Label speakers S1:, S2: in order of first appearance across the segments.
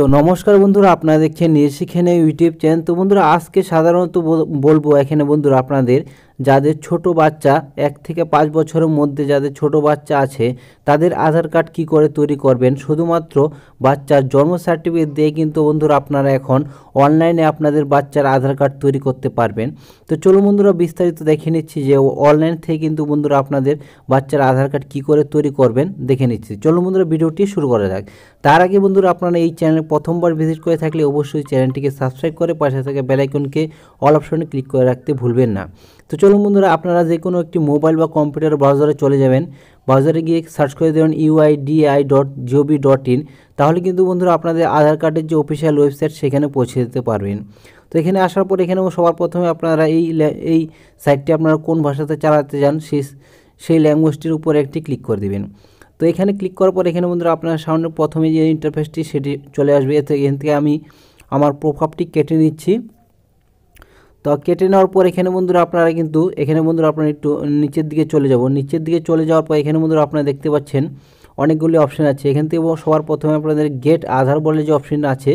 S1: তো নমস্কার বন্ধুরা, আপনারা দেখছেন নিশিখানে ইউটিউব চ্যানেল। তো বন্ধুরা, আজকে সাধারণত বলবো এখানে বন্ধুরা, আপনাদের যাদের ছোট বাচ্চা 1 থেকে 5 বছরের মধ্যে যাদের ছোট বাচ্চা আছে তাদের আধার কার্ড কি করে তৈরি করবেন। শুধুমাত্র বাচ্চার জন্ম সার্টিফিকেট দিয়ে কিন্তু বন্ধুরা আপনারা এখন অনলাইনে আপনাদের বাচ্চার আধার কার্ড তৈরি করতে পারবেন। তো চলুন বন্ধুরা, বিস্তারিত দেখে নিচ্ছি যে অনলাইন থেকে কিন্তু বন্ধুরা আপনাদের বাচ্চার আধার কার্ড কি করে তৈরি করবেন দেখে নিচ্ছি। চলুন বন্ধুরা, ভিডিওটি শুরু করা যাক। তার আগে বন্ধুরা, আপনারা এই চ্যানেলে প্রথমবার ভিজিট করে থাকলে অবশ্যই চ্যানেলটিকে সাবস্ক্রাইব করে পাশে থাকা বেল আইকনকে অল অপশনে ক্লিক করে রাখতে ভুলবেন না। তো চলুন বন্ধুরা, আপনারা যে কোনো একটি মোবাইল বা কম্পিউটার ব্রাউজারে চলে যাবেন। ব্রাউজারে গিয়ে সার্চ করে দেবেন uidi.gov.in। তাহলে কিন্তু বন্ধুরা আপনাদের আধার কার্ডের যে অফিসিয়াল ওয়েবসাইট সেখানে পৌঁছে যেতে পারবেন। তো এখানে আসার পর এখানে সবার প্রথমে আপনারা এই সাইটটি আপনারা কোন ভাষাতে চালাতে চান সেই ল্যাঙ্গুয়েজটির উপরে একটি ক্লিক করে দেবেন। তো এখানে ক্লিক করার পর এখানে বন্ধুরা আপনার সামনে প্রথমে যে ইন্টারফেসটি সেটি চলে আসবে। এখান থেকে আমি আমার প্রোফাইলটি কেটে নিচ্ছি। তো কেটে নেওয়ার পর এখানে বন্ধুরা আপনারা কিন্তু আপনারা একটু নিচের দিকে চলে যাব। নিচের দিকে চলে যাওয়ার পর এখানে বন্ধুরা আপনারা দেখতে পাচ্ছেন অনেকগুলি অপশান আছে। এখান থেকে সবার প্রথমে আপনাদের গেট আধার বলে যে অপশান আছে,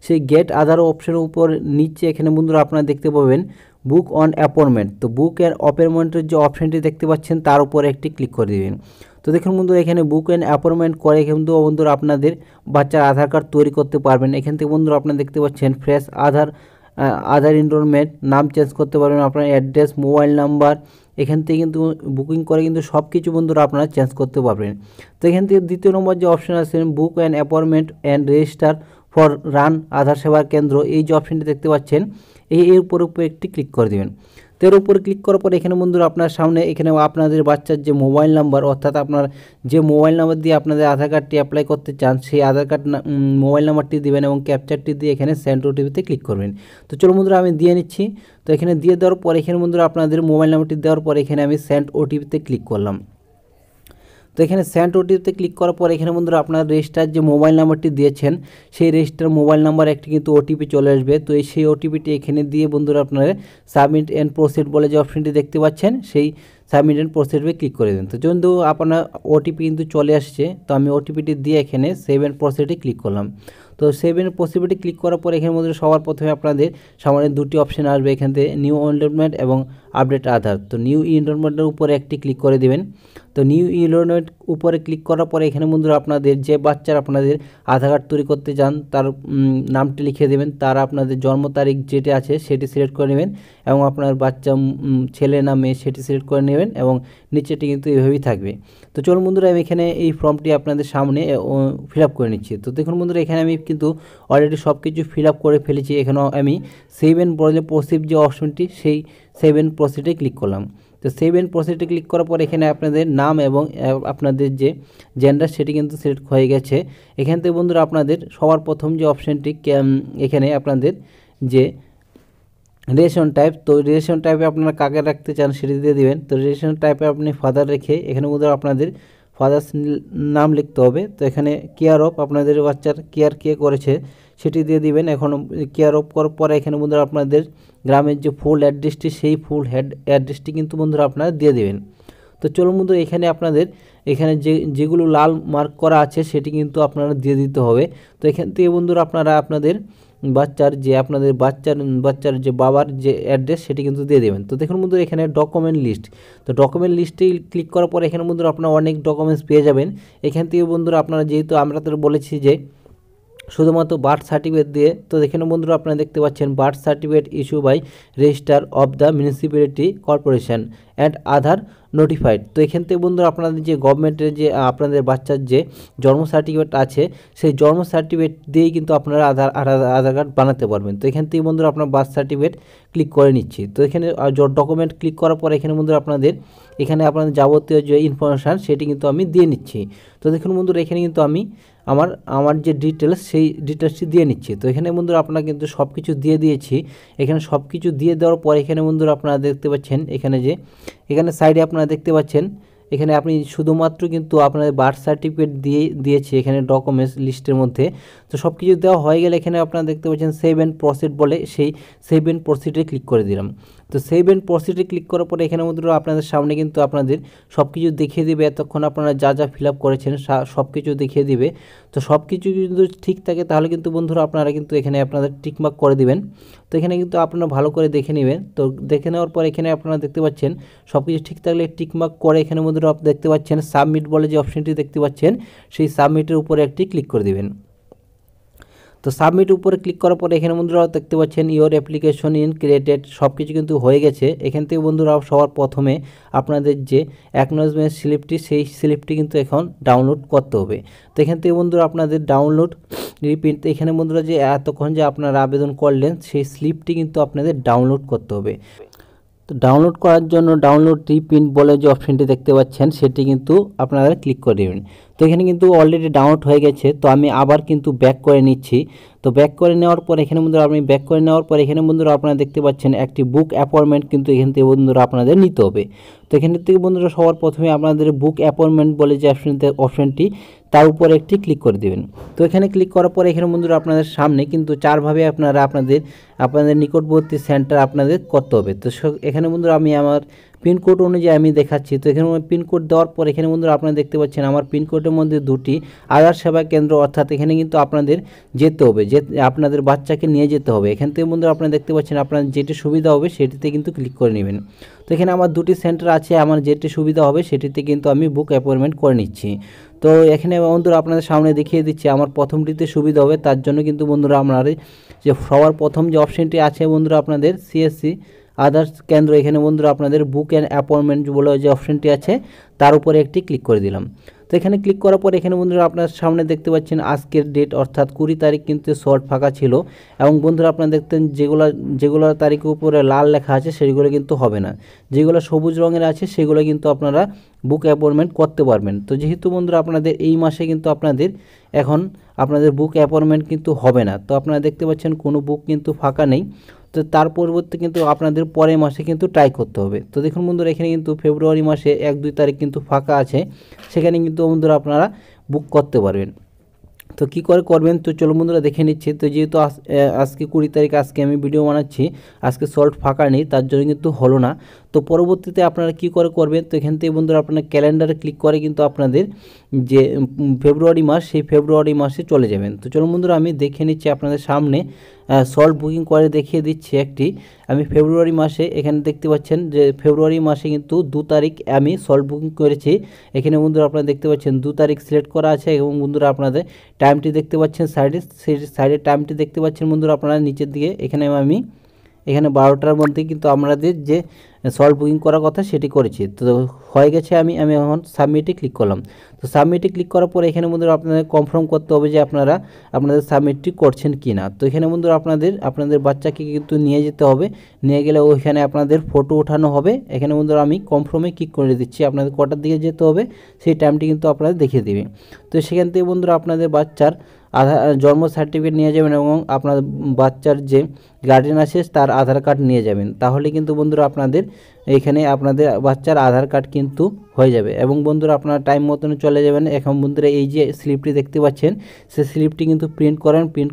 S1: সেই গেট আধার অপশানের উপর নিচে এখানে বন্ধুরা আপনারা দেখতে পাবেন বুক অন অ্যাপয়েন্টমেন্ট। তো বুক অ্যান্ড অ্যাপয়েন্টমেন্টের যে অপশানটি দেখতে পাচ্ছেন তার উপরে একটি ক্লিক করে দেবেন। তো দেখুন বন্ধুরা, এখানে বুক অ্যান্ড অ্যাপয়েন্টমেন্ট করে কিন্তু বন্ধুরা আপনাদের বাচ্চার আধার কার্ড তৈরি করতে পারবেন। এখান থেকে বন্ধুরা আপনারা দেখতে পাচ্ছেন ফ্রেশ আধার এনরোলমেন্ট, নাম চেঞ্জ করতে পারবেন, আপনার অ্যাড্রেস, মোবাইল নাম্বার। এখান থেকে কিন্তু বুকিং করে কিন্তু সব কিছু বন্ধুরা আপনারা চেঞ্জ করতে পারবেন। তো এখান থেকে দ্বিতীয় নম্বর যে অপশান আছে book and appointment and register for run Aadhaar Seva Kendra, এই যে অপশানটি দেখতে পাচ্ছেন এর উপর একটি ক্লিক করে দেবেন। তো এর উপরে ক্লিক করার পর এখানে বন্ধুরা আপনার সামনে এখানে আপনাদের বাচ্চার যে মোবাইল নাম্বার, অর্থাৎ আপনার যে মোবাইল নাম্বার দিয়ে আপনাদের আধার কার্ডটি অ্যাপ্লাই করতে চান সেই আধার কার্ড মোবাইল নাম্বারটি দেবেন এবং ক্যাপচারটি দিয়ে এখানে সেন্ড ওটিপিতে ক্লিক করবেন। তো চলো বন্ধুরা, আমি দিয়ে নিচ্ছি। তো এখানে দিয়ে দেওয়ার পর এখানে বন্ধুরা আপনাদের মোবাইল নাম্বারটি দেওয়ার পর এখানে আমি সেন্ড ওটিপিতে ক্লিক করলাম। তো এখানে সেন্ড ওটিপিতে ক্লিক করার পর এখানে বন্ধুরা আপনার রেজিস্টার যে মোবাইল নাম্বারটি দিয়েছেন সেই রেজিস্টার মোবাইল নাম্বার একটি কিন্তু ওটিপি চলে আসবে। তো সেই ওটিপিটি এখানে দিয়ে বন্ধুরা আপনারা সাবমিট অ্যান্ড প্রসিড বলে যে অপশনটি দেখতে পাচ্ছেন সেই সাবমিট অ্যান্ড প্রসিডে ক্লিক করে দেন। তো যেহেতু আপনার ওটিপি কিন্তু চলে আসছে, তো আমি ওটিপিটি দিয়ে এখানে সেভ অ্যান্ড প্রসিডে ক্লিক করলাম। তো সেভ অ্যান্ড প্রসিডে ক্লিক করার পর এখানে মধ্যে সবার প্রথমে আপনাদের সামনে দুটি অপশন আসবে, এখান থেকে নিউ এনরোলমেন্ট এবং আপডেট আধার। তো নিউ এনরোলমেন্টের উপরে একটি ক্লিক করে দেবেন। তো নিউ এনরোলমেন্ট উপরে ক্লিক করার পরে এখানে বন্ধুরা আপনাদের যে বাচ্চার আপনাদের আধার কার্ড তৈরি করতে চান তার নামটি লিখে দেবেন, তার আপনাদের জন্ম তারিখ যেটি আছে সেটি সিলেক্ট করে নেবেন এবং আপনার বাচ্চা ছেলে না মেয়ে সেটি সিলেক্ট করে নেবেন এবং নিচেটি কিন্তু এভাবেই থাকবে। তো চলুন বন্ধুরা, আমি এখানে এই ফর্মটি আপনাদের সামনে ফিল আপ করে নিচ্ছি। তো দেখুন বন্ধুরা, এখানে আমি কিন্তু অলরেডি সব কিছু ফিল আপ করে ফেলেছি। এখানেও আমি সেভ অ্যান্ড প্রসিড যে অপশনটি সেই সেভ অ্যান্ড প্রসিডে ক্লিক করলাম। তো সেভ অ্যান্ড প্রসিডে ক্লিক করার পর এখানে আপনাদের নাম এবং আপনাদের যে জেন্ডার সেটি কিন্তু সিলেক্ট হয়ে গেছে। এখান থেকে বন্ধুরা আপনাদের সবার প্রথম যে অপশানটি এখানে আপনাদের যে রিলেশন টাইপ, তো রিলেশন টাইপে আপনারা কাকে রাখতে চান সেটি দিয়ে দেবেন। তো রিলেশন টাইপে আপনি ফাদার রেখে এখানে বন্ধুরা আপনাদের ফাদার্স নাম লিখতে হবে। তো এখানে কেয়ার অফ আপনাদের বাচ্চার কেয়ার কে করেছে সেটি দিয়ে দিবেন। এখন কেয়ার অফ করার পরে এখানে বন্ধুরা আপনাদের গ্রামের যে ফুল অ্যাড্রেসটি সেই ফুল অ্যাড্রেসটি কিন্তু বন্ধুরা আপনারা দিয়ে দেবেন। তো চলুন বন্ধুরা, এখানে আপনাদের এখানে যেগুলো লাল মার্ক করা আছে সেটি কিন্তু আপনারা দিয়ে দিতে হবে। তো এখান থেকে বন্ধুরা আপনারা আপনাদের বাচ্চার যে বাবার যে অ্যাড্রেস সেটি কিন্তু দিয়ে দেবেন। তো দেখুন বন্ধুরা, এখানে ডকুমেন্ট লিস্ট, তো ডকুমেন্ট লিস্টে ক্লিক করার পর এখানে বন্ধুরা আপনারা অনেক ডকুমেন্টস পেয়ে যাবেন। এখান থেকে বন্ধুরা আপনারা যেহেতু আমরা তো বলেছি যে শুধুমাত্র বার্থ সার্টিফিকেট দিয়ে, তো এখানে বন্ধুরা আপনারা দেখতে পাচ্ছেন birth certificate issue by registrar of the municipality corporation and Aadhaar notified. তো এখান থেকে বন্ধুরা আপনাদের যে গভর্নমেন্টের যে আপনাদের বাচ্চার যে জন্ম সার্টিফিকেট আছে সেই জন্ম সার্টিফিকেট দিয়েই কিন্তু আপনারা আধার কার্ড বানাতে পারবেন। তো এখান থেকে বন্ধুরা আপনার বার্থ সার্টিফিকেট ক্লিক করে নিচ্ছি। তো এখানে ডকুমেন্ট ক্লিক করার পর এখানে বন্ধুরা আপনাদের যাবতীয় যে ইনফরমেশান সেটি কিন্তু আমি দিয়ে নিচ্ছি। তো দেখুন বন্ধুরা, এখানে কিন্তু আমি আমার যে ডিটেলস সেই ডিটেলসটি দিয়ে নিচ্ছি। তো এখানে বন্ধুরা আপনারা কিন্তু সব কিছু দিয়ে দিয়েছি। এখানে সব কিছু দিয়ে দেওয়ার পর এখানে বন্ধুরা আপনারা দেখতে পাচ্ছেন এখানে সাইডে আপনারা দেখতে পাচ্ছেন এখানে আপনি শুধুমাত্র কিন্তু আপনাদের বার্থ সার্টিফিকেট দিয়েছি এখানে ডকুমেন্টস লিস্টের মধ্যে। তো সব কিছু দেওয়া হয়ে গেলে এখানে আপনারা দেখতে পাচ্ছেন সেভ অ্যান্ড প্রসিড বলে, সেই সেভ অ্যান্ড প্রসিডে ক্লিক করে দিলাম। তো সেভ অ্যান্ড প্রসিডে ক্লিক করার পরে এখানে মধ্যে আপনাদের সামনে কিন্তু আপনাদের সব কিছু দেখিয়ে দিবে, এতক্ষণ আপনারা যা যা ফিল আপ করেছেন সব কিছু দেখিয়ে দিবে। তো সব কিছু কিন্তু ঠিক থাকে তাহলে কিন্তু বন্ধুরা আপনারা কিন্তু এখানে আপনাদের টিকমার্ক করে দিবেন। তো এখানে কিন্তু আপনারা ভালো করে দেখে নেবেন। তো দেখে নেওয়ার পর এখানে আপনারা দেখতে পাচ্ছেন সব কিছু ঠিক থাকলে টিকমার্ক করে এখানে বন্ধুরা আপনি দেখতে পাচ্ছেন সাবমিট বলে যে অপশনটি দেখতে পাচ্ছেন, সেই সাবমিটের উপরে একটি ক্লিক করে দিবেন। তো সাবমিট উপরে ক্লিক করার পরে এখানে বন্ধুরা দেখতে পাচ্ছেন ইওর অ্যাপ্লিকেশন ইন ক্রিয়েটেড, সব কিছু কিন্তু হয়ে গেছে। এখান থেকে বন্ধুরা সবার প্রথমে আপনাদের যে অ্যাকনলেজমেন্ট স্লিপটি, সেই স্লিপটি কিন্তু এখন ডাউনলোড করতে হবে। তো এখান থেকে বন্ধুরা আপনাদের ডাউনলোড রিপিট, এখানে বন্ধুরা যে এতক্ষণ যে আপনারা আবেদন করলেন সেই স্লিপটি কিন্তু আপনাদের ডাউনলোড করতে হবে। তো ডাউনলোড করার জন্য ডাউনলোড রিপ্রিন্ট বলে যে অপশনটি দেখতে পাচ্ছেন সেটি কিন্তু আপনারা ক্লিক করে দেবেন। তো এখানে কিন্তু অলরেডি ডাউনলোড হয়ে গেছে। তো আমি আবার কিন্তু ব্যাক করে নিচ্ছি। তো ব্যাক করে নেওয়ার পর এখানে বন্ধুরা আপনি ব্যাক করে নেওয়ার পর এখানে বন্ধুরা আপনারা দেখতে পাচ্ছেন একটি বুক অ্যাপয়েন্টমেন্ট কিন্তু এখান থেকে বন্ধুরা আপনাদের নিতে হবে। তো এখান থেকে বন্ধুরা সবার প্রথমে আপনাদের বুক অ্যাপয়েন্টমেন্ট বলে যে অপশনটি তার উপরে একটি ক্লিক করে দেবেন। তো এখানে ক্লিক করার পর এখানে বন্ধুরা আপনাদের সামনে কিন্তু চারভাবে আপনারা আপনাদের নিকটবর্তী সেন্টার আপনাদের করতে হবে। তো এখানে বন্ধুরা আমি আমার পিনকোড অনুযায়ী আমি দেখাচ্ছি। তো এখানে পিনকোড দেওয়ার পর এখানে বন্ধুরা আপনারা দেখতে পাচ্ছেন আমার পিনকোডের মধ্যে দুটি আধার সেবা কেন্দ্র, অর্থাৎ এখানে কিন্তু আপনাদের যেতে হবে, আপনাদের বাচ্চাকে নিয়ে যেতে হবে। এখান থেকে বন্ধুরা আপনারা দেখতে পাচ্ছেন আপনাদের যেটি সুবিধা হবে সেটিতে কিন্তু ক্লিক করে নেবেন। তো এখানে আমার দুটি সেন্টার আছে, আমার যেটি সুবিধা হবে সেটিতে কিন্তু আমি বুক অ্যাপয়েন্টমেন্ট করে নিচ্ছি। তো এখানে বন্ধুরা আপনাদের সামনে দেখিয়ে দিচ্ছি আমার প্রথমটিতে সুবিধা হবে, তার জন্য কিন্তু বন্ধুরা আপনারা যে সবার প্রথম যে অপশনটি আছে বন্ধুরা আপনাদের সিএসসি আধার কেন্দ্র, এখানে বন্ধুরা আপনাদের বুক অ্যান্ড অ্যাপয়েন্টমেন্ট বলে যে অপশনটি আছে তার উপরে একটি ক্লিক করে দিলাম। তো এখানে ক্লিক করার পর এখানে বন্ধুরা আপনার সামনে দেখতে পাচ্ছেন আজকের ডেট অর্থাৎ 20 তারিখ কিন্তু শর্ট ফাঁকা ছিল, এবং বন্ধুরা আপনারা দেখতেন যেগুলো তারিখের উপরে লাল লেখা আছে সেগুলো কিন্তু হবে না, যেগুলো সবুজ রঙের আছে সেগুলো কিন্তু আপনারা বুক অ্যাপয়েন্টমেন্ট করতে পারবেন। তো যেহেতু বন্ধুরা আপনাদের এই মাসে কিন্তু আপনাদের বুক অ্যাপয়েন্টমেন্ট কিন্তু হবে না, তো আপনারা দেখতে পাচ্ছেন কোনো বুক কিন্তু ফাঁকা নেই। তো তার পরিবর্তে কিন্তু আপনাদের পরের মাসে কিন্তু ট্রাই করতে হবে। তো দেখুন বন্ধুরা এখানে কিন্তু ফেব্রুয়ারি মাসে 1-2 তারিখ কিন্তু ফাঁকা আছে, সেখানে কিন্তু বন্ধুরা আপনারা বুক করতে পারবেন। তো কী করে করবেন তো চলো বন্ধুরা দেখে নিচ্ছি। তো যেহেতু আজকে 20 তারিখ, আজকে আমি ভিডিও বানাচ্ছি, আজকে সল্ট ফাঁকা নেই তার জন্য কিন্তু হলো না। তো পরবর্তীতে আপনারা কী করে করবেন, তো এখান থেকে বন্ধুরা আপনারা ক্যালেন্ডারে ক্লিক করে কিন্তু আপনাদের যে ফেব্রুয়ারি মাস সেই ফেব্রুয়ারি মাসে চলে যাবেন। তো চলো বন্ধুরা আমি দেখে নিচ্ছি আপনাদের সামনে সল্ট বুকিং করে দেখিয়ে দিচ্ছি একটি। আমি ফেব্রুয়ারি মাসে এখানে দেখতে পাচ্ছেন যে ফেব্রুয়ারি মাসে কিন্তু 2 তারিখ আমি সল্ট বুকিং করেছি। এখানে বন্ধুরা আপনারা দেখতে পাচ্ছেন 2 তারিখ সিলেক্ট করা আছে, এবং বন্ধুরা আপনাদের টাইমটি দেখতে পাচ্ছেন সাইডে টাইমটি দেখতে পাচ্ছেন বন্ধুরা আপনারা নিচের দিকে। এখানে 12টার মধ্যে কিন্তু আমাদের যে সল্ট বুকিং করার কথা সেটি করেছি। তো হয়ে গেছে, আমি এখন সাবমিটে ক্লিক করলাম। তো সাবমিটে ক্লিক করার পরে এখানে বন্ধুরা আপনাদের কনফার্ম করতে হবে যে আপনাদের সাবমিটটি করছেন কি না। তো এখানে বন্ধুরা আপনাদের বাচ্চাকে কিন্তু নিয়ে যেতে হবে, নিয়ে গেলে ওইখানে আপনাদের ফটো ওঠানো হবে। এখানে বন্ধুরা আমি কনফার্মে ক্লিক করে দিচ্ছি, আপনাদের কটার দিকে যেতে হবে সেই টাইমটি কিন্তু আপনাদের দেখিয়ে দেবে। তো সেখান থেকে বন্ধুরা আপনাদের বাচ্চার জন্ম সার্টিফিকেট নিয়ে যাবেন, এবং আপনার বাচ্চার যে গার্ডিয়ান আছে তার আধার কার্ড নিয়ে যাবেন, তাহলে কিন্তু বন্ধুরা আপনাদের আপনাদের বাচ্চার আধার কার্ড কিন্তু হয়ে যাবে। এবং বন্ধুরা আপনারা টাইম মতন চলে যাবেন। এখন বন্ধুরা এই যে স্লিপটি দেখতে পাচ্ছেন সেই স্লিপটি কিন্তু প্রিন্ট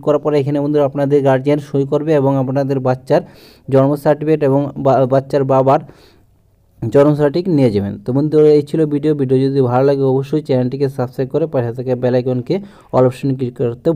S1: করার পরে এখানে বন্ধুরা আপনাদের গার্জিয়ান সই করবে, এবং আপনাদের বাচ্চার জন্ম সার্টিফিকেট এবং বাচ্চার বাবার জন্ম সার্টিফিকেট নিয়ে যাবেন। তো বন্ধুরা এই ছিল ভিডিও যদি ভালো লাগে অবশ্যই চ্যানেলটিকে সাবস্ক্রাইব করে পাশে থাকা বেল আইকনকে অল অপশনে ক্লিক করতে